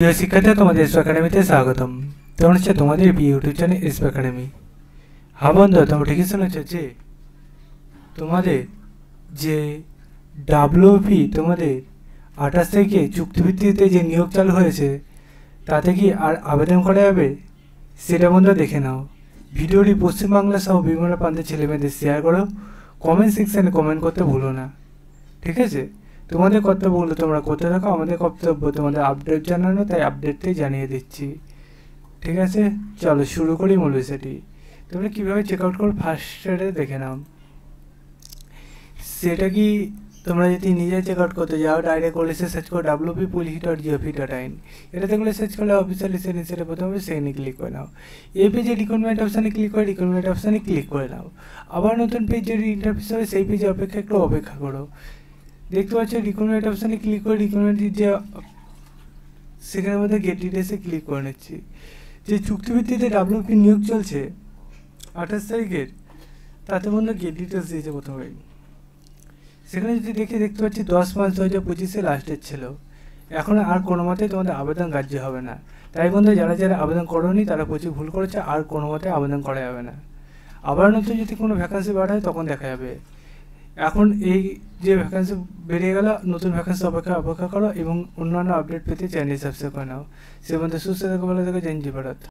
প্রিয় শিক্ষার্থী, তোমাদের এসপি একাডেমিতে স্বাগতম। তোমরা হচ্ছে তোমাদের ইউটিউব চ্যানেল এসপি একাডেমি। হ্যাঁ বন্ধু, তোমরা ঠিকই শুনেছ যে তোমাদের যে ডাব্লিউপি তোমাদের 28 তারিখে চুক্তিভিত্তিতে যে নিয়োগ চালু হয়েছে তাতে কি আর আবেদন করা যাবে সেটা বন্ধু দেখে নাও। ভিডিওটি পশ্চিমবাংলা সহ বিভিন্ন প্রান্তের ছেলেমেয়েদের শেয়ার করো, কমেন্ট সেকশানে কমেন্ট করতে ভুলো না, ঠিক আছে? তোমাদের কর্তব্যগুলো তোমরা করতে থাকো, আমাদের কর্তব্য তোমাদের আপডেট জানানো, তাই আপডেটটাই জানিয়ে দিচ্ছি, ঠিক আছে? চলো শুরু করি মূল বিষয়টি। তোমরা কীভাবে চেক আউট করো ফার্স্টে দেখে নাও। সেটা কি তোমরা যদি নিজে চেক আউট করতে যাও, ডাইরেক্ট করলে সার্চ করো wp.policy.gov.in। এটাতে করলে সার্চ করলে অফিসিয়ালি সেটা প্রথমে সেখানে ক্লিক করে নাও। এই পেজে রিকোয়ারমেন্ট অপশানে ক্লিক করে রিকোয়ারমেন্ট অপশানে ক্লিক করে নাও। আবার নতুন পেজ যদি ইন্টারফেস হবে সেই পেজে একটু অপেক্ষা করো। দেখতে পাচ্ছ রিকোয়ারমেন্ট অপশানে ক্লিক করে রিকোয়ারমেন্ট যে সেখানের মধ্যে গেট ডিটেলসে ক্লিক করে নিচ্ছি। যে চুক্তিভিত্তিতে ডাব্লিউপি নিয়োগ চলছে 28 তারিখের, তাতে মধ্যে গেট ডিটেলস দিয়েছে প্রথমে। সেখানে যদি দেখতে পাচ্ছি 10/5/2025 লাস্ট ডেট ছিল। এখন আর কোনো মতেই তোমাদের আবেদন গ্রাহ্য হবে না। তাই বন্ধু, যারা আবেদন করোনি তারা প্রচুর ভুল করেছে, আর কোনো মতে আবেদন করা যাবে না। আবার নতুন যদি কোনো ভ্যাকান্সি বাড়ায় তখন দেখা যাবে। এখন এই যে ভ্যাকান্সি বেরিয়ে গেল, নতুন ভ্যাকান্সি অপেক্ষা করো এবং অন্যান্য আপডেট পেতে চ্যানেল সাবস্ক্রাইব করে নাও। সে বন্ধু সুস্থ থাকো, ভালো থাকো, জয় হিন্দ, ভারত।